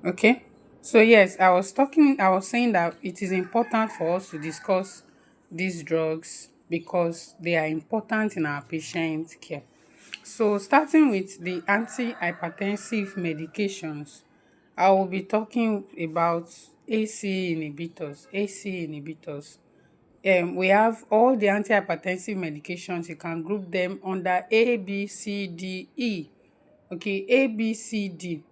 Okay. So yes, I was saying that it is important for us to discuss these drugs because they are important in our patient care. So starting with the antihypertensive medications, I will be talking about AC inhibitors. AC inhibitors. We have all the antihypertensive medications. You can group them under A, B, C, D, E. Okay, A, B, C, D.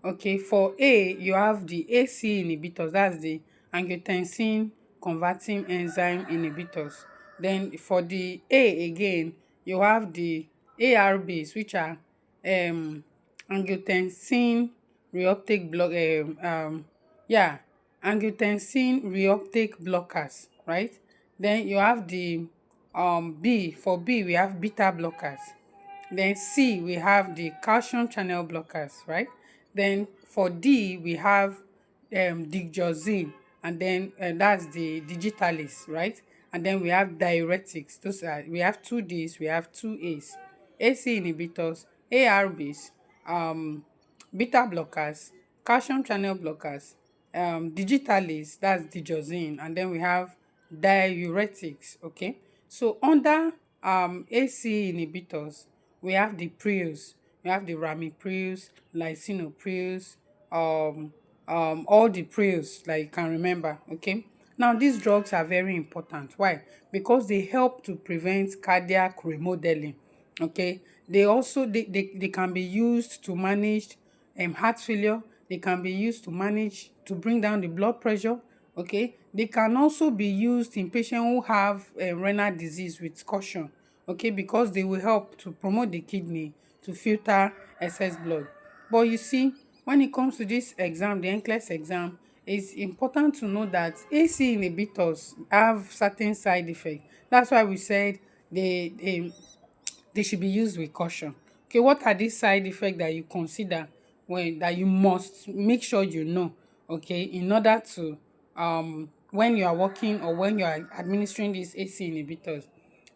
Okay, for A, you have the AC inhibitors, that's the angiotensin converting enzyme inhibitors. Then for the A again, you have the ARBs, which are um angiotensin reuptake block yeah, angiotensin reuptake blockers, right? Then you have the B. For B, we have beta blockers. Then C, we have the calcium channel blockers, right? Then for D, we have digoxin, and then that's the digitalis, right? And then we have diuretics. Those are, we have two Ds, we have two As. AC inhibitors, ARBs, um, beta blockers, calcium channel blockers, digitalis, that's digoxin, and then we have diuretics. Okay, so under AC inhibitors, we have the prius, we have the ramipril, lisinopril, all the prius that you can remember. Okay, now these drugs are very important. Why? Because they help to prevent cardiac remodeling. Okay, they can be used to manage heart failure. They can be used to manage to bring down the blood pressure. Okay, they can also be used in patients who have renal disease with caution. Okay, because they will help to promote the kidney to filter excess blood. But you see, when it comes to this exam, the Nclex exam, it's important to know that AC inhibitors have certain side effects. That's why we said they should be used with caution. Okay, what are these side effects that you consider, when that you must make sure you know, okay, in order to when you are working or when you are administering these AC inhibitors.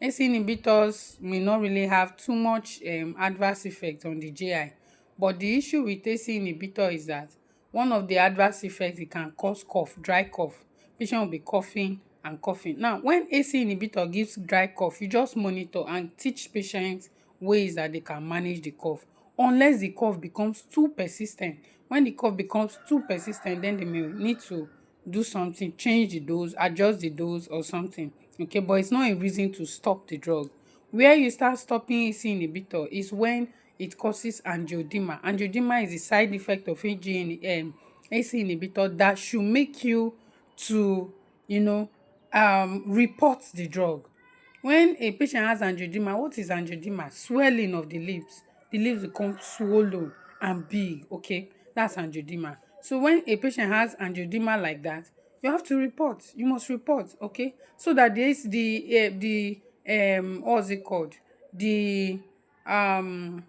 AC inhibitors may not really have too much adverse effect on the GI, but the issue with AC inhibitor is that one of the adverse effects, it can cause cough, dry cough. Patient will be coughing and coughing. Now, when AC inhibitor gives dry cough, you just monitor and teach patients ways that they can manage the cough, unless the cough becomes too persistent. When the cough becomes too persistent, then they may need to do something, change the dose, adjust the dose or something. Okay, but it's not a reason to stop the drug. Where you start stopping AC inhibitor is when it causes angioedema. Angioedema is a side effect of AC inhibitor that should make you to, report the drug. When a patient has angioedema, what is angioedema? Swelling of the lips. The lips become swollen and big. Okay, that's angioedema. So when a patient has angioedema like that, you have to report. You must report. Okay, so that the what's it called? The um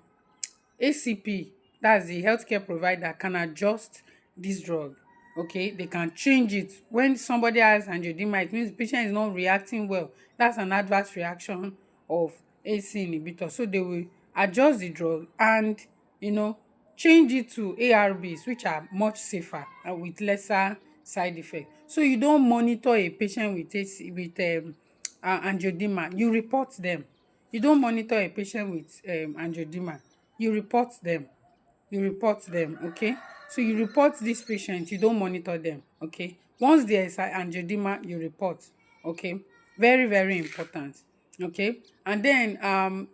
ACP, that's the healthcare provider, can adjust this drug. Okay, they can change it. When somebody has angioedema, it means the patient is not reacting well. That's an adverse reaction of AC inhibitor. So they will adjust the drug and, you know change it to ARBs, which are much safer and with lesser side effect. So you don't monitor a patient with angioedema, you report them. You don't monitor a patient with angioedema, you report them. Okay, so you report this patient, you don't monitor them. Okay, once there is angioedema, you report. Okay, very very important. Okay, and then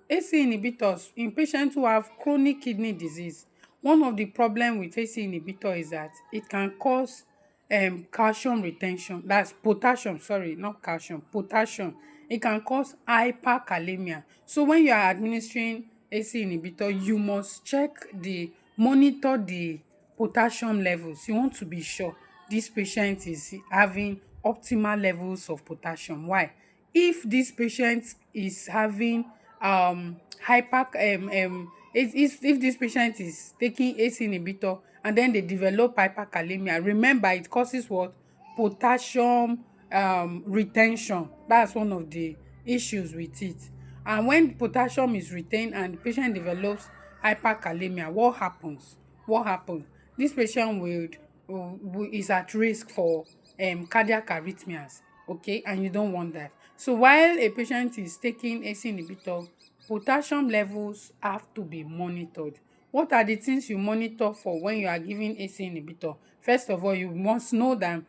AC inhibitors in patients who have chronic kidney disease. One of the problem with AC inhibitor is that it can cause calcium retention. That's potassium, sorry, not calcium, potassium. It can cause hyperkalemia. So when you are administering AC inhibitor, you must monitor the potassium levels. You want to be sure this patient is having optimal levels of potassium. Why? If this patient is having hyper if this patient is taking AC inhibitor and then they develop hyperkalemia, remember it causes what? Potassium retention. That's one of the issues with it. And when potassium is retained and the patient develops hyperkalemia, what happens? this patient is at risk for cardiac arrhythmias, okay, and you don't want that. So while a patient is taking ACE inhibitor, potassium levels have to be monitored. What are the things you monitor for when you are giving ACE inhibitor? First of all, you must know that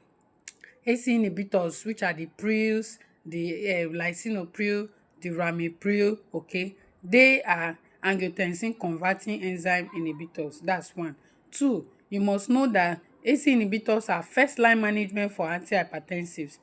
ACE inhibitors, which are the prils, the lisinopril, the ramipril, okay, they are angiotensin converting enzyme inhibitors. That's one. Two, you must know that ACE inhibitors are first line management for antihypertensives.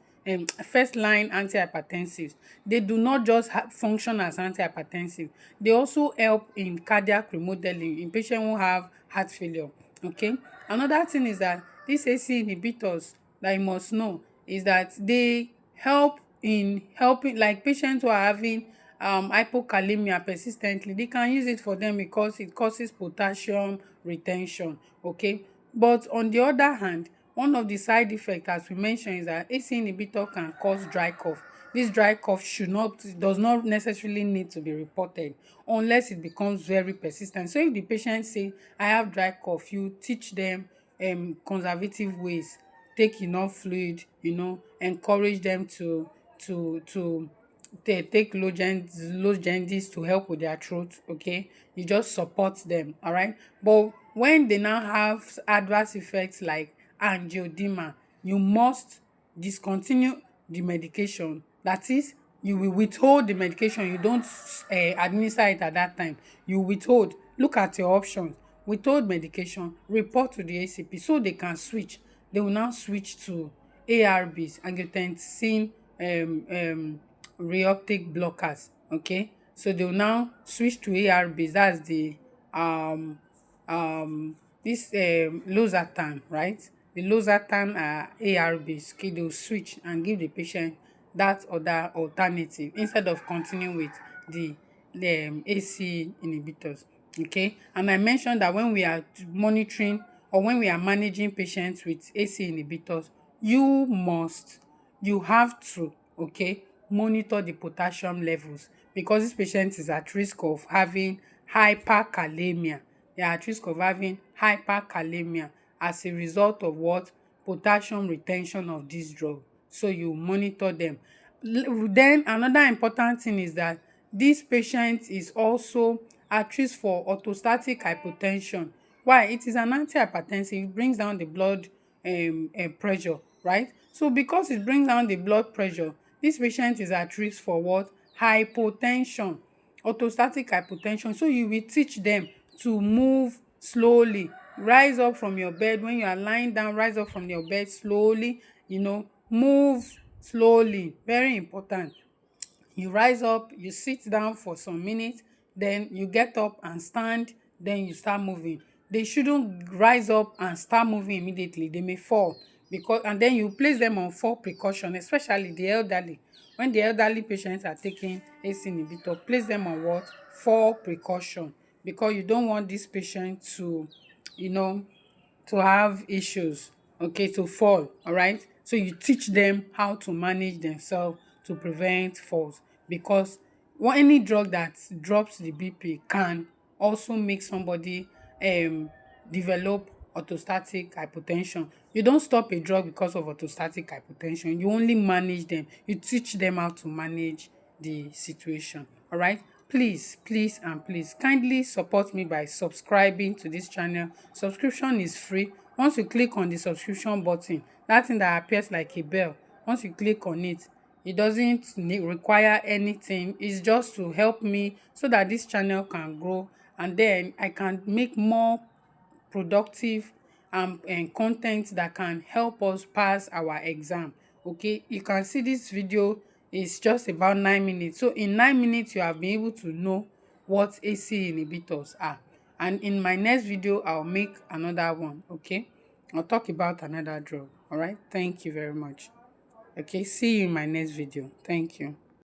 First line antihypertensives. They do not just function as antihypertensive, they also help in cardiac remodeling in patients who have heart failure. Okay. Another thing is that these ACE inhibitors that you must know is that they help in helping, like patients who are having hypokalemia persistently, they can use it for them because it causes potassium retention. Okay. But on the other hand, one of the side effects, as we mentioned, is that ACE inhibitor can cause dry cough. This dry cough does not necessarily need to be reported unless it becomes very persistent. So if the patient say, I have dry cough, you teach them conservative ways, take enough fluid, encourage them to take lozenges to help with their throat. Okay, you just support them, all right. But when they now have adverse effects like angioedema, you must discontinue the medication. That is, you will withhold the medication. You don't administer it at that time. You withhold. Look at your options. Withhold medication, report to the ACP so they can switch. They will now switch to ARBs, angiotensin reuptake blockers. Okay, so they will now switch to ARBs. That's the this losartan, right? The losartan are ARBs. Okay, they will switch and give the patient that other alternative instead of continuing with the AC inhibitors. Okay, and I mentioned that when we are monitoring or when we are managing patients with AC inhibitors, you have to, okay, monitor the potassium levels because this patient is at risk of having hyperkalemia. They are at risk of having hyperkalemia as a result of what? Potassium retention of this drug. So you monitor them. Then another important thing is that this patient is also at risk for orthostatic hypotension. Why? It is an antihypertensive. It brings down the blood pressure, right? So because it brings down the blood pressure, this patient is at risk for what? Hypotension, orthostatic hypotension. So you will teach them to move slowly. Rise up from your bed. When you are lying down, rise up from your bed slowly. Move slowly. Very important. You rise up, you sit down for some minutes, then you get up and stand, then you start moving. They shouldn't rise up and start moving immediately. They may fall, because and then you place them on fall precaution, especially the elderly. When the elderly patients are taking ACE inhibitor, place them on what? Fall precaution, because you don't want this patient you know to have issues, okay, to fall, all right. So you teach them how to manage themselves to prevent falls, because any drug that drops the BP can also make somebody develop orthostatic hypotension. You don't stop a drug because of orthostatic hypotension. You only manage them. You teach them how to manage the situation, all right. Please and please kindly support me by subscribing to this channel. Subscription is free. Once you click on the subscription button, that thing that appears like a bell, once you click on it, it doesn't require anything. It's just to help me so that this channel can grow, and then I can make more productive and con that can help us pass our exam. Okay, you can see this video is just about 9 minutes. So in 9 minutes you have been able to know what AC inhibitors are, and in my next video I'll make another one. Okay, I'll talk about another drug. All right, thank you very much. Okay, see you in my next video. Thank you.